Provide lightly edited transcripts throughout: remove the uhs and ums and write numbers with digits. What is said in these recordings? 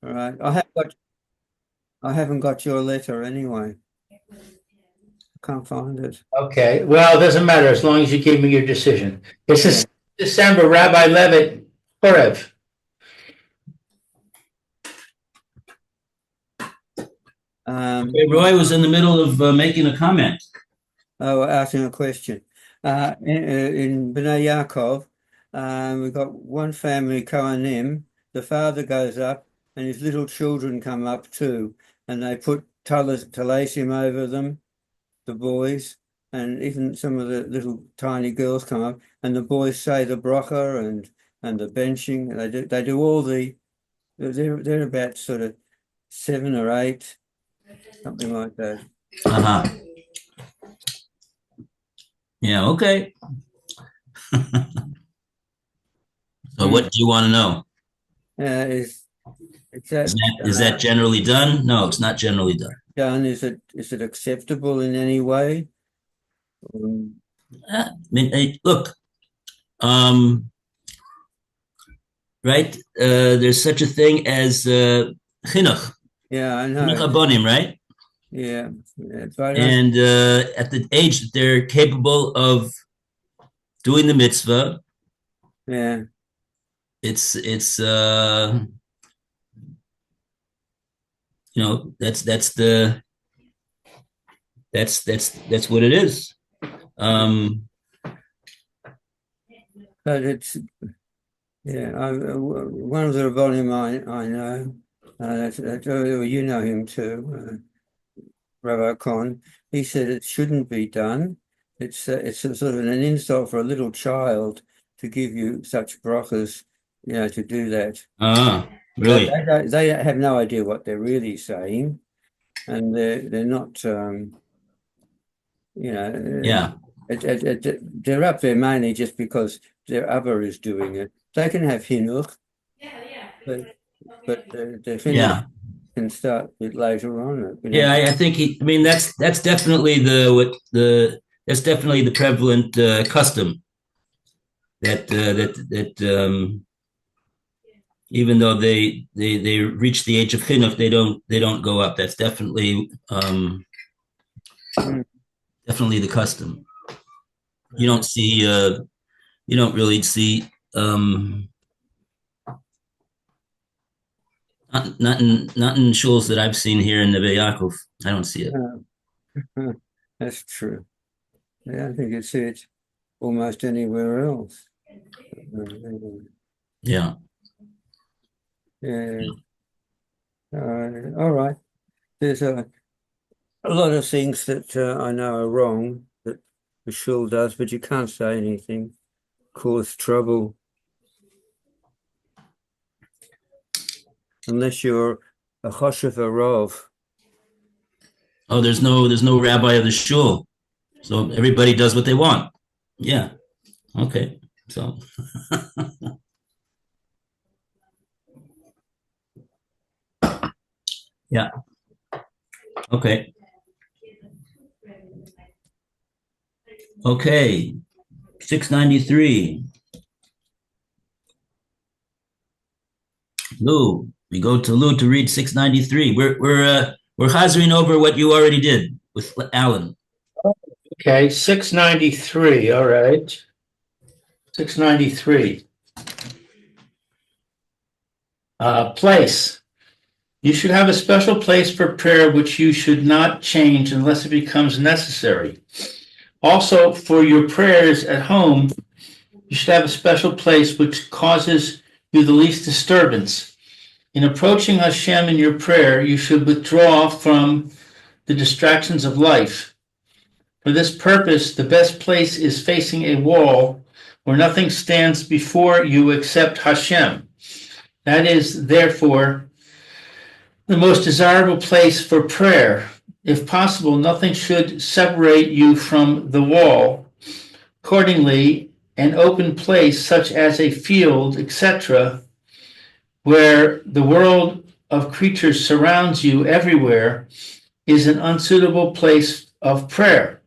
All right. I haven't got your letter anyway. I can't find it. Okay, well, it doesn't matter as long as you give me your decision. This Yeah. is December, Rabbi Levitt, Horeb. Okay, Roy was in the middle of making a comment. Asking a question. In Bnei Yaakov, we've got one family, Kohanim. The father goes up, and his little children come up too, and they put talasim over them, the boys, and even some of the little tiny girls come up, and the boys say the bracha and the benching. They do all the. They're about sort of 7 or 8, something like that. Uh-huh. Yeah, okay. So what do you want to know? Is that Is that generally done? No, it's not generally done. done? Is it acceptable in any way? I mean, hey, look, um, right? There's such a thing as chinuch, Yeah, I chinuch know. abonim, right? Yeah, but And at the age that they're capable of doing the mitzvah, yeah, it's that's what it is. but it's yeah. One of the volume I know. You know him too, Rabbi Khan. He said it shouldn't be done. It's a sort of an insult for a little child to give you such brachas, to do that. Really? They have no idea what they're really saying, and they're not. Yeah. They're up there mainly just because their Abba is doing it. They can have hinuch, but the finish Yeah. can start a bit later on. Yeah, I think I mean that's definitely that's definitely the prevalent custom that even though they reach the age of chinuch, they don't go up. That's definitely the custom. You don't see you don't really see not in shuls that I've seen here in Neve Yaakov. I don't see it. That's true. Yeah, I think you see it almost anywhere else. Yeah. Yeah. All right. There's a lot of things that I know are wrong that the shul does, but you can't say anything. Cause trouble unless you're a choshev arov. Oh, there's no rabbi of the shul, so everybody does what they want. Yeah. Okay. So yeah. Okay. Okay. 693. Lou. We go to Lou to read 693. We're hazarding over what you already did with Alan. Okay, 693, all right. 693. Place. You should have a special place for prayer which you should not change unless it becomes necessary. Also, for your prayers at home, you should have a special place which causes you the least disturbance. In approaching Hashem in your prayer, you should withdraw from the distractions of life. For this purpose, the best place is facing a wall where nothing stands before you except Hashem. That is, therefore, the most desirable place for prayer. If possible, nothing should separate you from the wall. Accordingly, an open place such as a field, etc., where the world of creatures surrounds you everywhere, is an unsuitable place of prayer.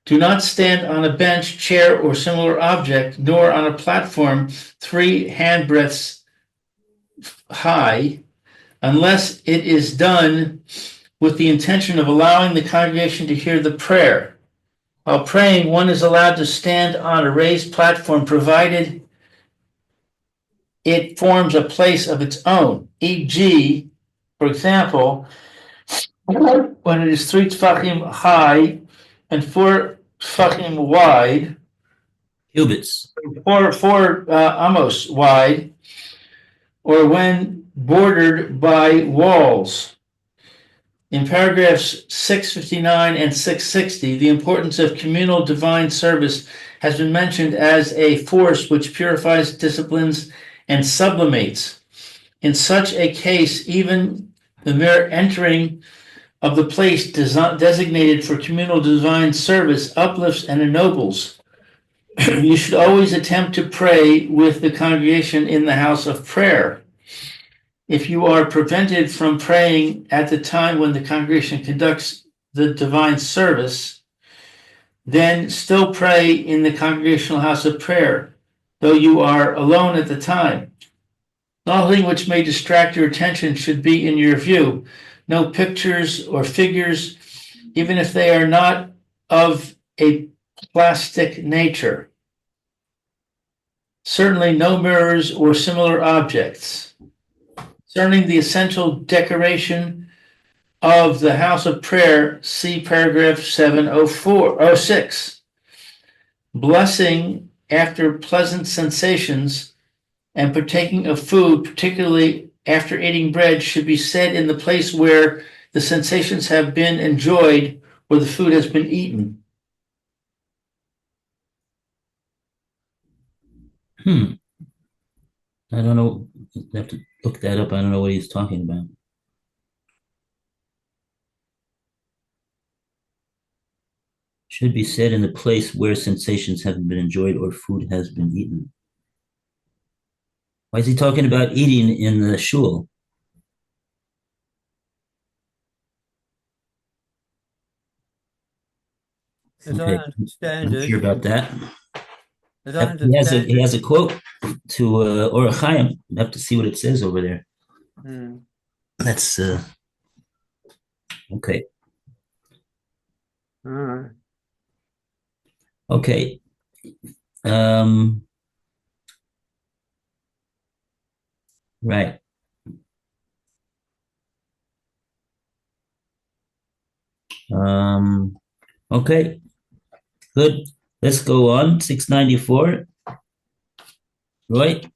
Do not stand on a bench, chair, or similar object, nor on a platform 3 handbreadths high unless it is done with the intention of allowing the congregation to hear the prayer. While praying, one is allowed to stand on a raised platform provided it forms a place of its own, e.g., for example, when it is 3 tefachim high and 4 tefachim wide, Cubits. four amos wide, or when bordered by walls. In paragraphs 659 and 660, the importance of communal divine service has been mentioned as a force which purifies, disciplines, and sublimates. In such a case, even the mere entering of the place designated for communal divine service uplifts and ennobles. You should always attempt to pray with the congregation in the house of prayer. If you are prevented from praying at the time when the congregation conducts the divine service, then still pray in the congregational house of prayer, though you are alone at the time. Nothing which may distract your attention should be in your view. No pictures or figures, even if they are not of a plastic nature. Certainly no mirrors or similar objects. Concerning the essential decoration of the house of prayer, see paragraph 706. Blessing after pleasant sensations and partaking of food, particularly after eating bread, should be said in the place where the sensations have been enjoyed or the food has been eaten. I don't know. I have to look that up. I don't know what he's talking about. Should be said in the place where sensations haven't been enjoyed or food has been eaten. Why is he talking about eating in the shul? As Okay, I understand I'm not it, sure about that. as I He has a understand quote to Or Chaim. I have to see what it says over there. it, That's okay. all right. Okay. Right. Okay. Good. Let's go on. 694. Right.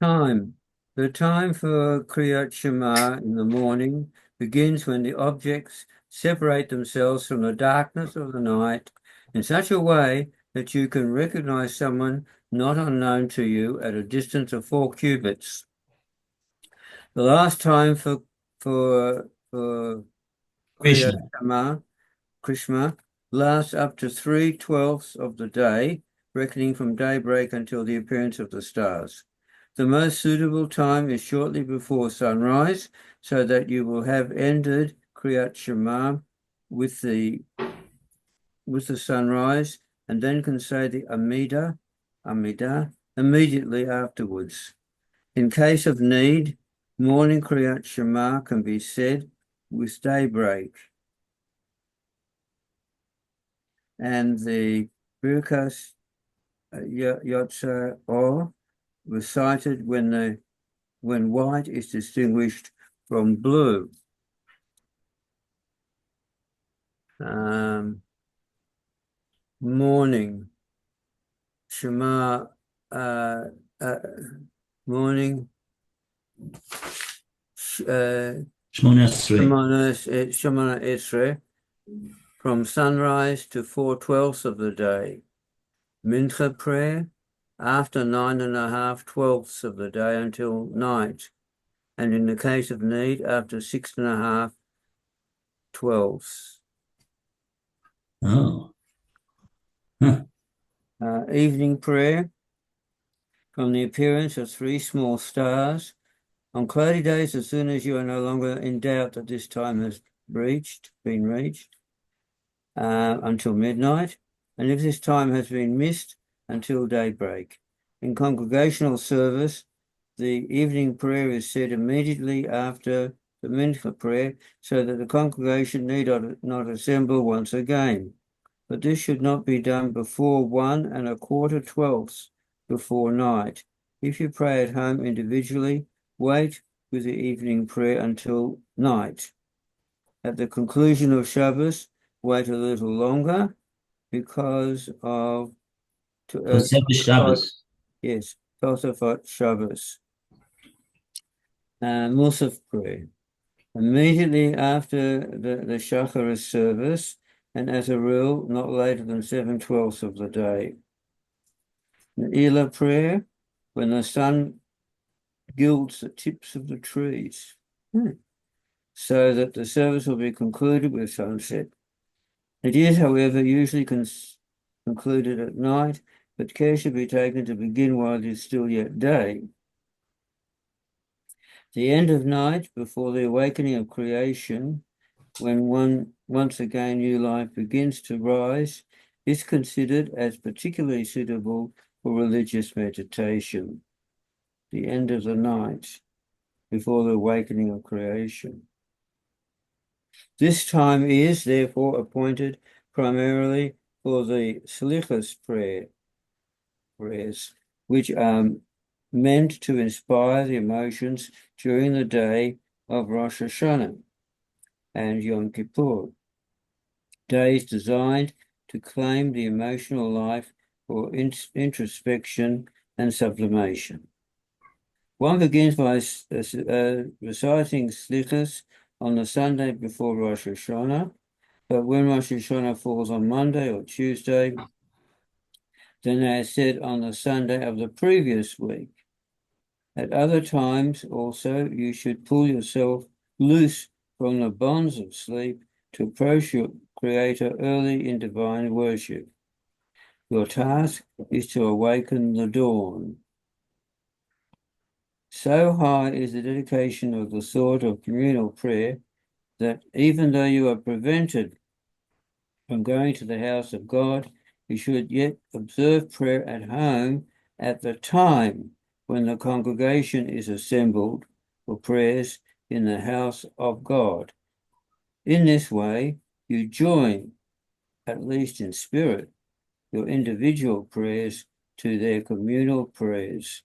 Time. The time for Kriyat Shema in the morning begins when the objects separate themselves from the darkness of the night in such a way that you can recognize someone not unknown to you at a distance of 4 cubits. The last time for Kriyat Shema, Krishma, lasts up to 3/12 of the day, reckoning from daybreak until the appearance of the stars. The most suitable time is shortly before sunrise, so that you will have ended Kriyat Shema with the sunrise, and then can say the Amidah immediately afterwards. In case of need, morning Kriyat Shema can be said with daybreak. And the Birkas Yotzer Or recited when white is distinguished from blue. Morning Shema morning Shmona Esrei from sunrise to 4/12 of the day. Mincha prayer after 9.5/12 of the day until night, and in the case of need, after 6.5/12. Oh. Huh. Evening prayer from the appearance of 3 small stars. On cloudy days, as soon as you are no longer in doubt that this time has been reached, until midnight, and if this time has been missed, until daybreak. In congregational service, the evening prayer is said immediately after the mincha prayer, so that the congregation need not assemble once again. But this should not be done before 1 1/4 before night. If you pray at home individually, wait with the evening prayer until night. At the conclusion of Shabbos, wait a little longer because of Tosefes Shabbos. yes, Tosafot Shabbos. Musaf prayer. Immediately after the Shacharis service, and as a rule, not later than 7/12 of the day. The Elah prayer, when the sun gilds the tips of the trees, so that the service will be concluded with sunset. It is, however, usually concluded at night, but care should be taken to begin while it is still yet day. The end of night, before the awakening of creation, when once again new life begins to rise, is considered as particularly suitable for religious meditation. The end of the night, before the awakening of creation. This time is therefore appointed primarily for the Slichas prayers, which are meant to inspire the emotions during the day of Rosh Hashanah and Yom Kippur, days designed to claim the emotional life for introspection and sublimation. One begins by reciting Slichas on the Sunday before Rosh Hashanah, but when Rosh Hashanah falls on Monday or Tuesday, then they are said on the Sunday of the previous week. At other times also, you should pull yourself loose from the bonds of sleep to approach your Creator early in divine worship. Your task is to awaken the dawn. So high is the dedication of the thought of communal prayer that even though you are prevented from going to the house of God, you should yet observe prayer at home at the time when the congregation is assembled for prayers in the house of God. In this way, you join, at least in spirit, your individual prayers to their communal prayers.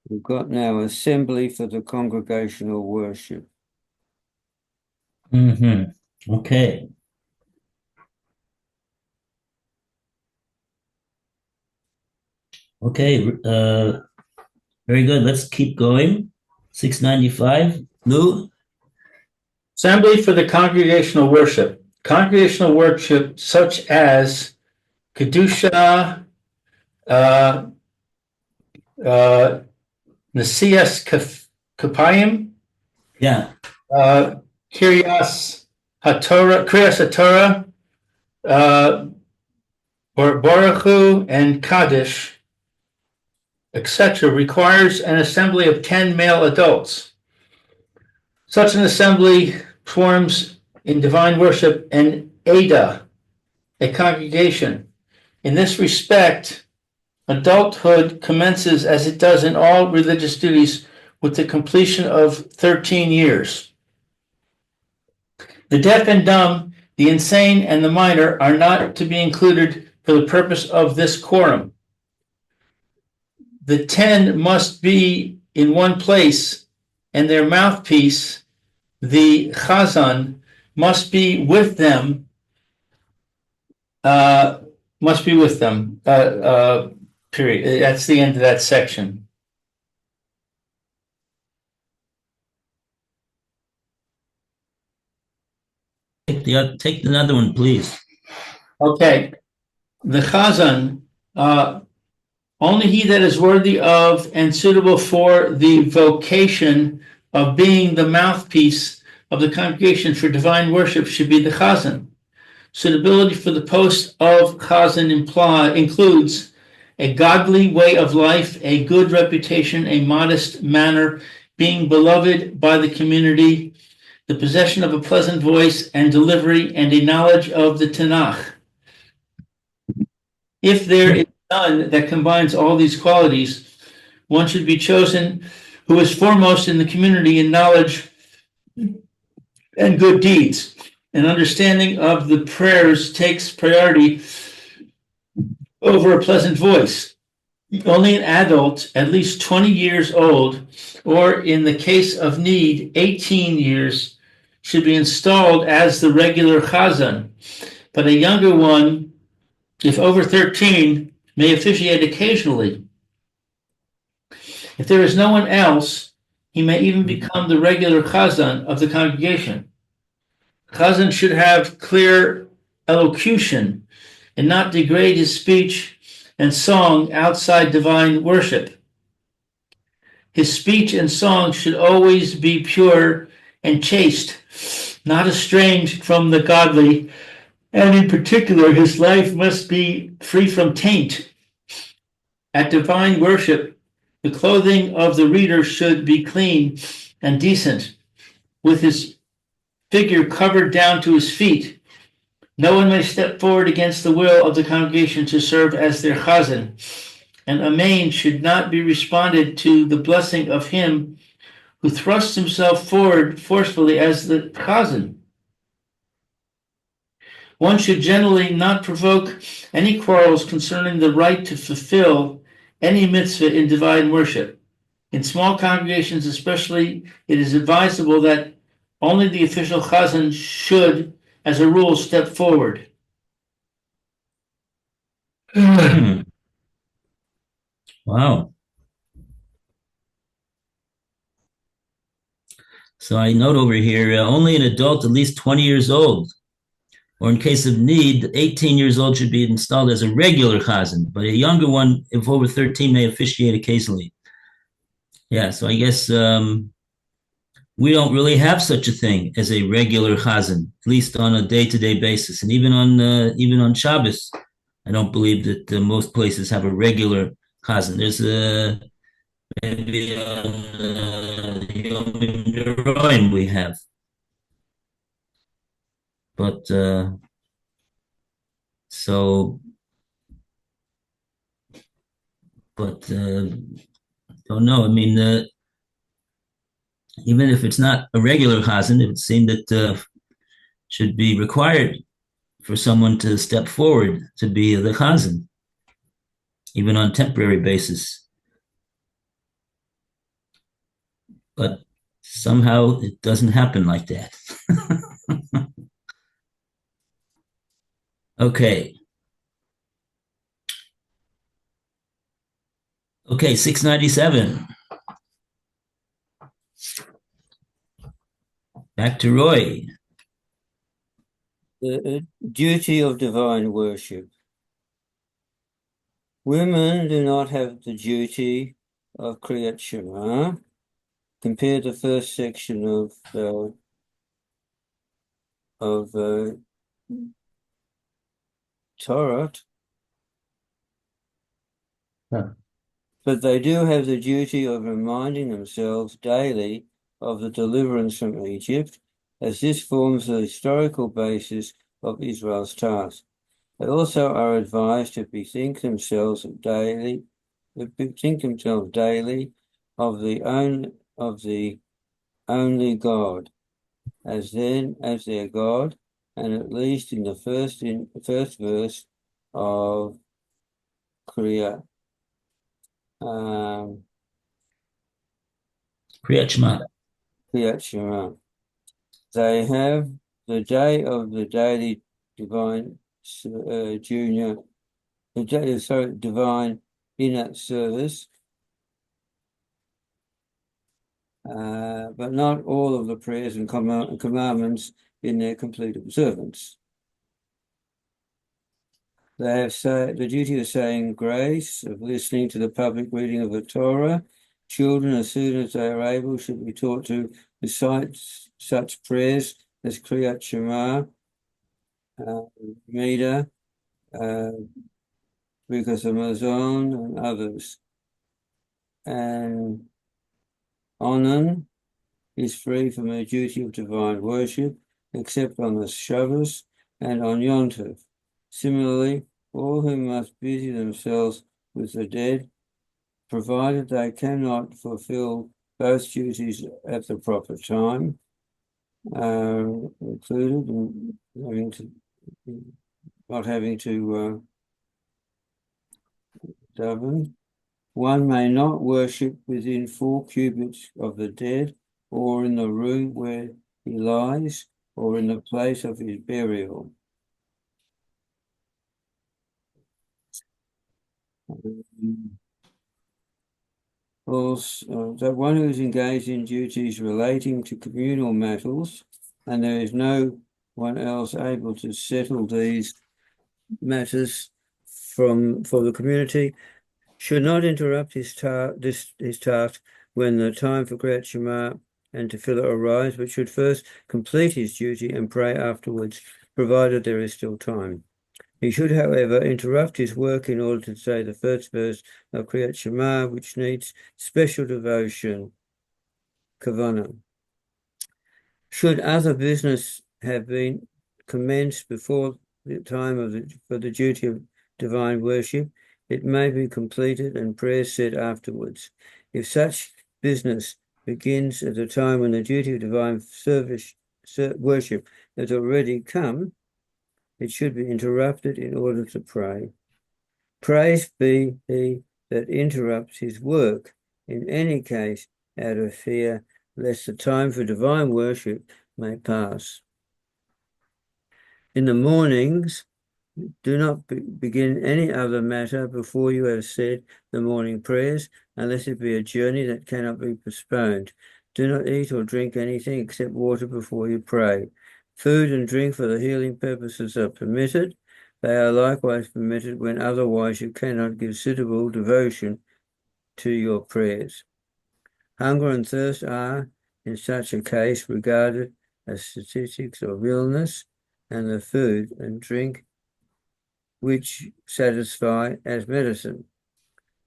We've got now assembly for the congregational worship. Okay. Okay. Very good. Let's keep going. 695. Lou? Assembly for the congregational worship. Congregational worship such as Kedusha, Nasias Kapayim, Yeah. Kriyas HaTorah, Baruch Hu, and Kaddish, etc., requires an assembly of 10 male adults. Such an assembly forms in divine worship an Ada, a congregation. In this respect, adulthood commences, as it does in all religious duties, with the completion of 13 years. The deaf and dumb, the insane, and the minor are not to be included for the purpose of this quorum. The 10 must be in one place, and their mouthpiece, the chazan, must be with them. Period. That's the end of that section. Take another one, please. Okay. The chazan, only he that is worthy of and suitable for the vocation of being the mouthpiece of the congregation for divine worship should be the chazan. Suitability for the post of chazan includes a godly way of life, a good reputation, a modest manner, being beloved by the community, the possession of a pleasant voice and delivery, and a knowledge of the Tanakh. If there is none that combines all these qualities, one should be chosen who is foremost in the community in knowledge and good deeds. An understanding of the prayers takes priority over a pleasant voice. Only an adult, at least 20 years old, or in the case of need, 18 years, should be installed as the regular chazan, but a younger one, if over 13, may officiate occasionally. If there is no one else, he may even become the regular chazan of the congregation. Chazan should have clear elocution and not degrade his speech and song outside divine worship. His speech and song should always be pure and chaste, not estranged from the godly, and in particular, his life must be free from taint. At divine worship, the clothing of the reader should be clean and decent, with his figure covered down to his feet. No one may step forward against the will of the congregation to serve as their chazan, and amen should not be responded to the blessing of him who thrusts himself forward forcefully as the chazan. One should generally not provoke any quarrels concerning the right to fulfill any mitzvah in divine worship. In small congregations especially, it is advisable that only the official chazan should, as a rule, step forward. Wow. So I note over here, only an adult at least 20 years old, or in case of need, 18 years old should be installed as a regular chazan, but a younger one, if over 13, may officiate occasionally. Yeah, so I guess we don't really have such a thing as a regular chazan, at least on a day-to-day basis, and even on Shabbos, I don't believe that most places have a regular chazan. There's maybe on Yom Kippur we have, but so, but don't know. I mean, even if it's not a regular chazan, it would seem that should be required for someone to step forward to be the chazan, even on temporary basis. But somehow it doesn't happen like that. Okay. Okay, 697. Back to Roy. The duty of divine worship. Women do not have the duty of Kriyat Shema. Compare the first section of Torah. Huh. But they do have the duty of reminding themselves daily of the deliverance from Egypt, as this forms the historical basis of Israel's task. They also are advised to bethink themselves daily of the only God, as their God, and at least in the first verse of Kriyat Shema. They have the day of the daily divine divine inner service, but not all of the prayers and commandments in their complete observance. They have the duty of saying grace, of listening to the public reading of the Torah. Children, as soon as they are able, should be taught to recite such prayers as Kriyat Shema, Mida, Birkas Hamazon, and others. And Onan, is free from the duty of divine worship, except on the Shabbos and on Yom Tov. Similarly, all who must busy themselves with the dead, provided they cannot fulfill both duties at the proper time, included in not having to daven. One may not worship within 4 cubits of the dead, or in the room where he lies, or in the place of his burial. Also, that one who is engaged in duties relating to communal matters, and there is no one else able to settle these matters for the community, should not interrupt his task when the time for Kriyat Shema and tefillah arrives, but should first complete his duty and pray afterwards, provided there is still time. He should, however, interrupt his work in order to say the first verse of Kriyat Shema, which needs special devotion, kavanah. Should other business have been commenced before the time for the duty of divine worship, it may be completed and prayers said afterwards. If such business begins at the time when the duty of divine worship has already come, it should be interrupted in order to pray. Praise be he that interrupts his work, in any case, out of fear, lest the time for divine worship may pass. In the mornings, do not begin any other matter before you have said the morning prayers, unless it be a journey that cannot be postponed. Do not eat or drink anything except water before you pray. Food and drink for the healing purposes are permitted. They are likewise permitted when otherwise you cannot give suitable devotion to your prayers. Hunger and thirst are, in such a case, regarded as statistics of illness, and the food and drink which satisfy as medicine.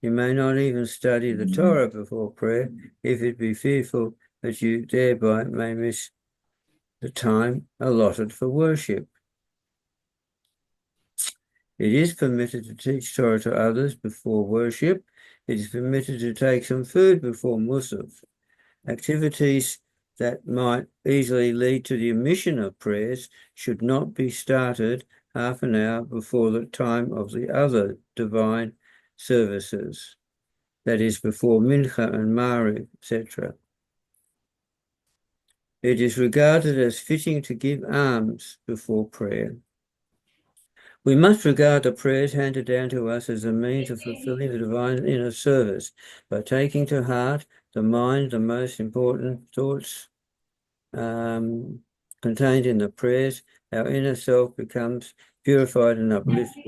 You may not even study the Torah before prayer, if it be fearful that you thereby may miss the time allotted for worship. It is permitted to teach Torah to others before worship. It is permitted to take some food before Musaf. Activities that might easily lead to the omission of prayers should not be started half an hour before the time of the other divine services, that is, before Mincha and Mariv, etc. It is regarded as fitting to give alms before prayer. We must regard the prayers handed down to us as a means of fulfilling the divine inner service by taking to heart the mind, the most important thoughts contained in the prayers. Our inner self becomes purified and uplifted.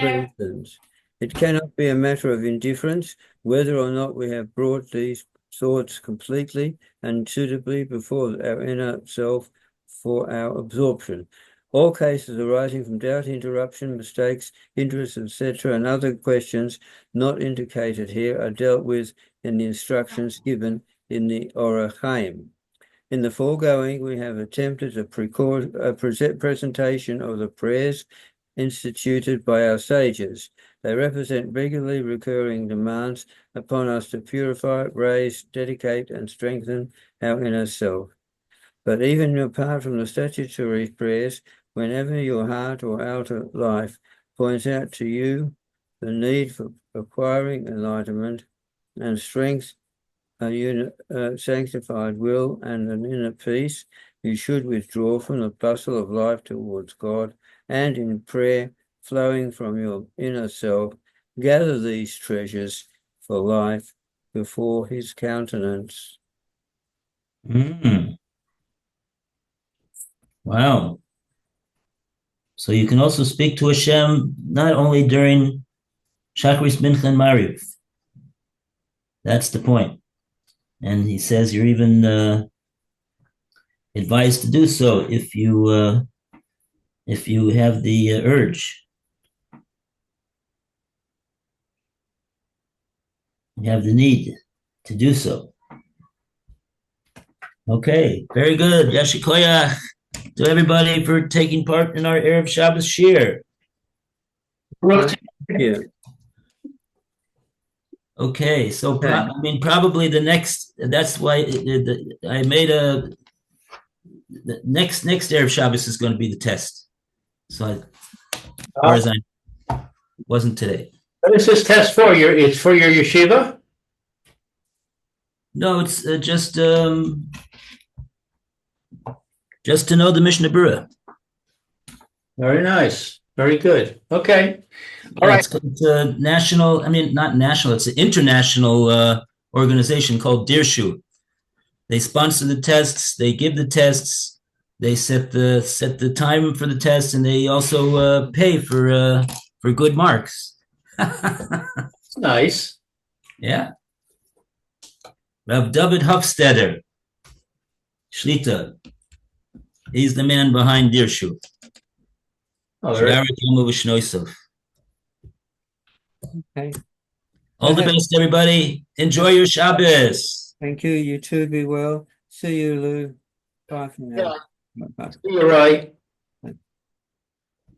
For instance, it cannot be a matter of indifference whether or not we have brought these thoughts completely and suitably before our inner self for our absorption. All cases arising from doubt, interruption, mistakes, interests, etc., and other questions not indicated here are dealt with in the instructions given in the Orach Chaim. In the foregoing, we have attempted a presentation of the prayers instituted by our sages. They represent regularly recurring demands upon us to purify, raise, dedicate, and strengthen our inner self. But even apart from the statutory prayers, whenever your heart or outer life points out to you the need for acquiring enlightenment and strength, a sanctified will, and an inner peace, you should withdraw from the bustle of life towards God, and in prayer flowing from your inner self, gather these treasures for life before his countenance. Wow. So you can also speak to Hashem not only during Shachris, Mincha, and Mariv. That's the point. And he says you're even advised to do so if you have the urge. You have the need to do so. Okay, very good. Yashikoya to everybody for taking part in our Erev Shabbos shir. Rotate. Yeah. Okay, so Okay. I mean, probably the next. That's why I made the next Erev Shabbos is going to be the test. So, as far as I wasn't today. What is this test for? It's for your yeshiva? No, it's just to know the Mishnah Berurah. Very nice. Very good. Okay. All Yeah, right. it's a national. I mean, not national. It's an international organization called Dirshu. They sponsor the tests. They give the tests. They set the time for the tests, and they also pay for good marks. It's nice. Yeah. Rav David Hofstadter, Shlita. He's the man behind Dirshu. Oh, very Okay. All the best, everybody. Enjoy your Shabbos. Thank you. You too. Be well. See you, Lou. Bye for now. Yeah. Bye. You're right.